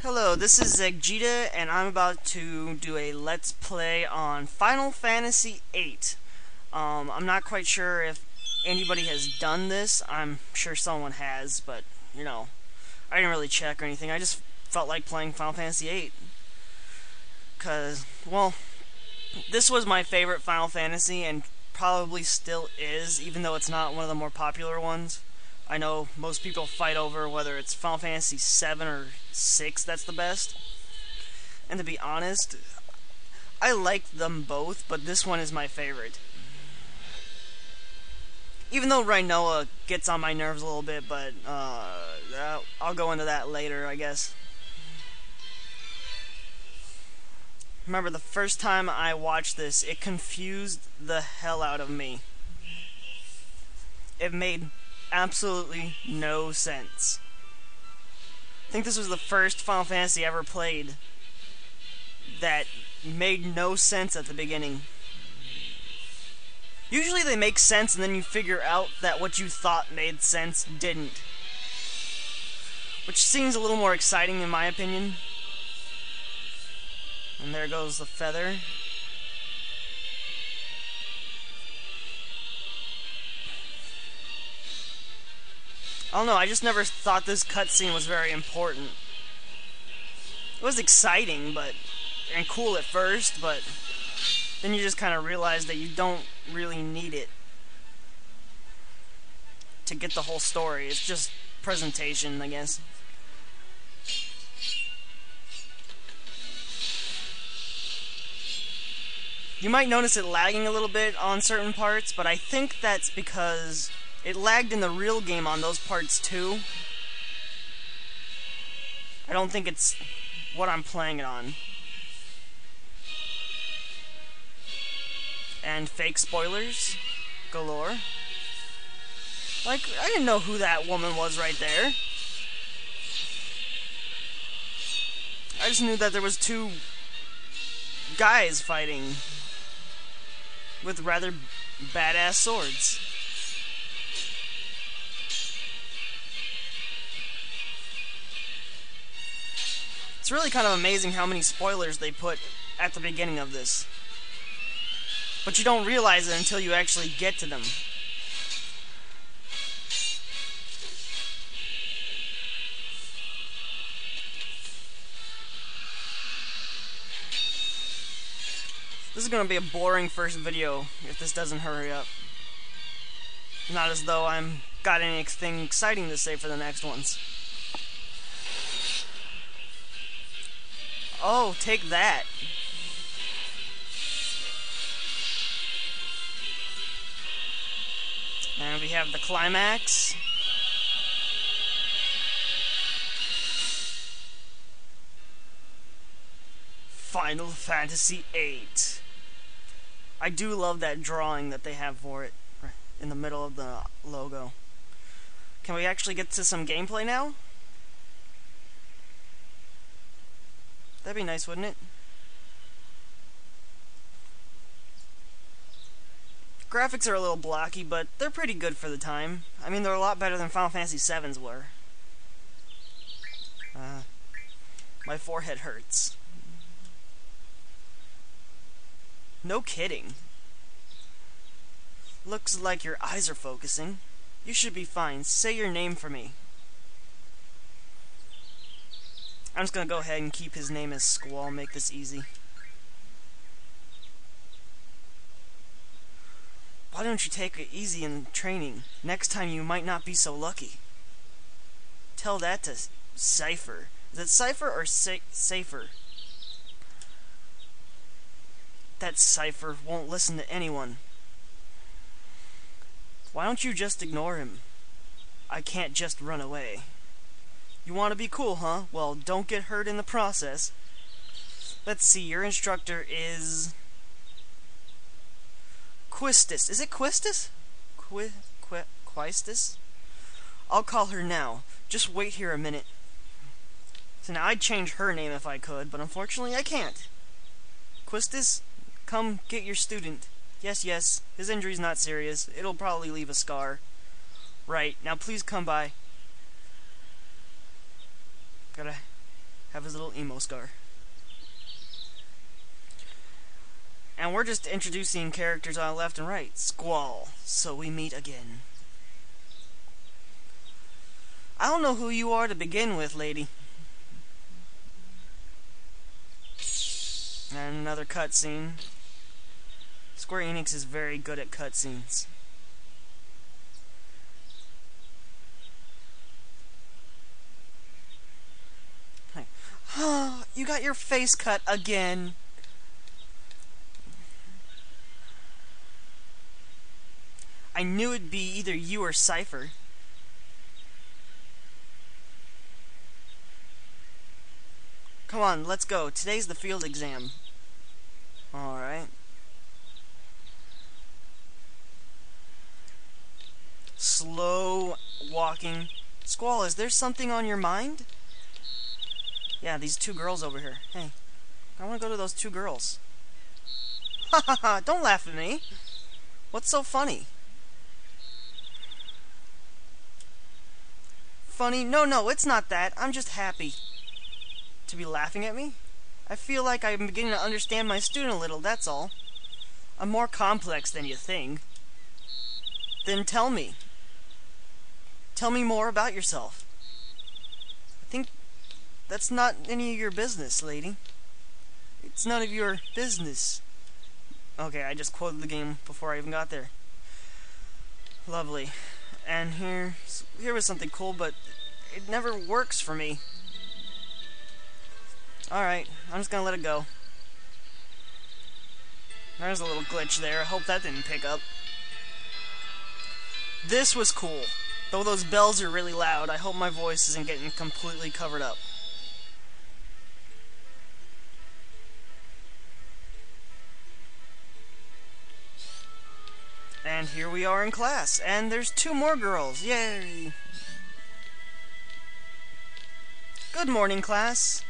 Hello, this is Zegjita, and I'm about to do a Let's Play on Final Fantasy VIII. I'm not quite sure if anybody has done this. I'm sure someone has, but, you know, I didn't really check or anything. I just felt like playing Final Fantasy VIII. Because, well, this was my favorite Final Fantasy, and probably still is, even though it's not one of the more popular ones. I know most people fight over whether it's Final Fantasy 7 or 6 that's the best. And to be honest, I like them both, but this one is my favorite. Even though Rinoa gets on my nerves a little bit, but I'll go into that later, I guess. Remember, the first time I watched this, it confused the hell out of me. It made absolutely no sense. I think this was the first Final Fantasy I ever played that made no sense at the beginning. Usually they make sense and then you figure out that what you thought made sense didn't. Which seems a little more exciting in my opinion. And there goes the feather. I don't know, I just never thought this cutscene was very important. It was exciting, and cool at first, but then you just kind of realize that you don't really need it to get the whole story. It's just presentation, I guess. You might notice it lagging a little bit on certain parts, but I think that's because it lagged in the real game on those parts too. I don't think it's what I'm playing it on. And fake spoilers galore. Like, I didn't know who that woman was right there. I just knew that there was two guys fighting with rather badass swords. It's really kind of amazing how many spoilers they put at the beginning of this. But you don't realize it until you actually get to them. This is going to be a boring first video if this doesn't hurry up. Not as though I'm got anything exciting to say for the next ones. Oh, take that. And we have the climax. Final Fantasy VIII. I do love that drawing that they have for it in the middle of the logo. Can we actually get to some gameplay now? That'd be nice, wouldn't it? Graphics are a little blocky, but they're pretty good for the time. I mean, they're a lot better than Final Fantasy VII's were. My forehead hurts. No kidding. Looks like your eyes are focusing. You should be fine. Say your name for me. I'm just gonna go ahead and keep his name as Squall, make this easy. Why don't you take it easy in training? Next time you might not be so lucky. Tell that to Cypher. Is it Cypher or Safer? That Cypher won't listen to anyone. Why don't you just ignore him? I can't just run away. You want to be cool, huh? Well, don't get hurt in the process. Let's see, your instructor is Quistis. Is it Quistis? Quistis? I'll call her now. Just wait here a minute. So now I'd change her name if I could, but unfortunately I can't. Quistis, come get your student. Yes, yes, his injury's not serious. It'll probably leave a scar. Right, now please come by. Gotta have his little emo scar. And we're just introducing characters on left and right. Squall, so we meet again. I don't know who you are to begin with, lady. And another cutscene. Square Enix is very good at cutscenes. Hey. You got your face cut again. I knew it'd be either you or Cypher. Come on, let's go. Today's the field exam. Alright. Slow walking. Squall, is there something on your mind? Yeah, these two girls over here. Hey, I want to go to those two girls. Ha ha ha, don't laugh at me. What's so funny? Funny? No, it's not that. I'm just happy. To be laughing at me? I feel like I'm beginning to understand my student a little, that's all. I'm more complex than you think. Then tell me. Tell me more about yourself. I think that's not any of your business, lady. It's none of your business. Okay, I just quoted the game before I even got there. Lovely. And here was something cool, but it never works for me. Alright, I'm just gonna let it go. There's a little glitch there. I hope that didn't pick up. This was cool. Though those bells are really loud, I hope my voice isn't getting completely covered up. And here we are in class, and there's two more girls. Yay! Good morning, class.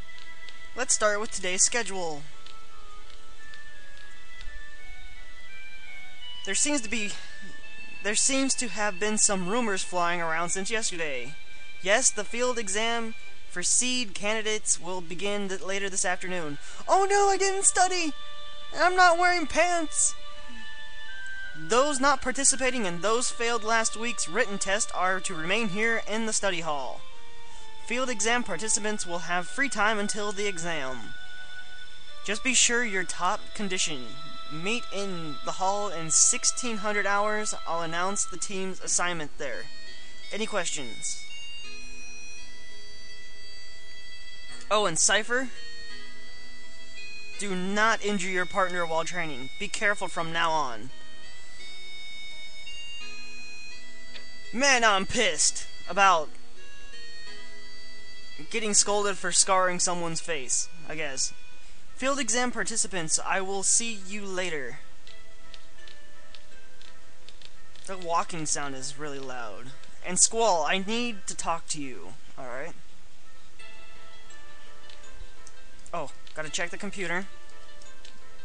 Let's start with today's schedule. There seems to have been some rumors flying around since yesterday. Yes, the field exam for seed candidates will begin later this afternoon. Oh no, I didn't study! And I'm not wearing pants! Those not participating and those failed last week's written test are to remain here in the study hall. Field exam participants will have free time until the exam. Just be sure you're top condition. Meet in the hall in 1600 hours. I'll announce the team's assignment there. Any questions? Oh, and Cypher? Do not injure your partner while training. Be careful from now on. Man, I'm pissed about getting scolded for scarring someone's face, I guess. Field exam participants, I will see you later. The walking sound is really loud. And Squall, I need to talk to you, alright? Oh, gotta check the computer.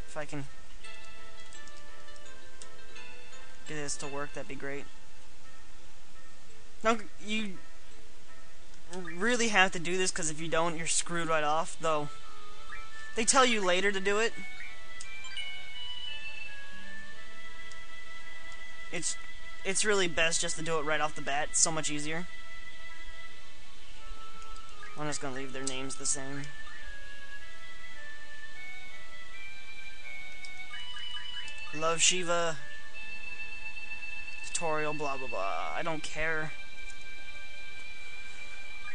If I can get this to work, that'd be great. No, you really have to do this, because if you don't, you're screwed right off, though. They tell you later to do it. It's really best just to do it right off the bat. It's so much easier. I'm just gonna leave their names the same. Love Shiva. Tutorial, blah blah blah. I don't care.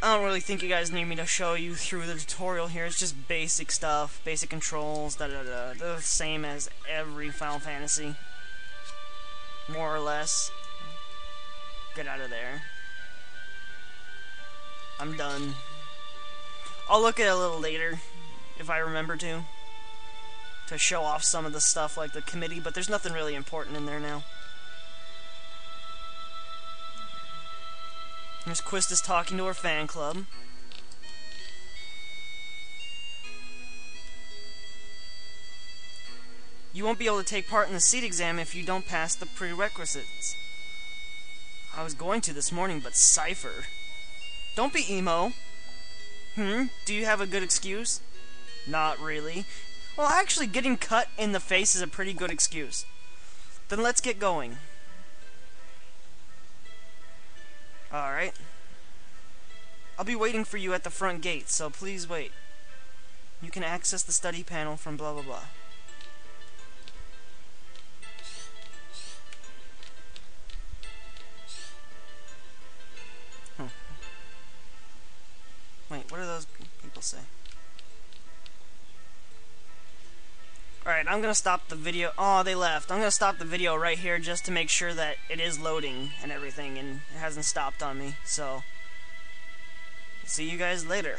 I don't really think you guys need me to show you through the tutorial here. It's just basic stuff, basic controls, da-da-da. They're the same as every Final Fantasy. More or less. Get out of there. I'm done. I'll look at it a little later, if I remember to show off some of the stuff like the committee, but there's nothing really important in there now. Here's Quistis talking to her fan club. You won't be able to take part in the seat exam if you don't pass the prerequisites. I was going to this morning, but Cypher. Don't be emo. Do you have a good excuse? Not really. Well, actually, getting cut in the face is a pretty good excuse. Then let's get going. Alright. I'll be waiting for you at the front gate, so please wait. You can access the study panel from blah blah blah. Wait, what do those people say? Alright, I'm gonna stop the video. Oh, they left. I'm gonna stop the video right here just to make sure that it is loading and everything and it hasn't stopped on me. So, see you guys later.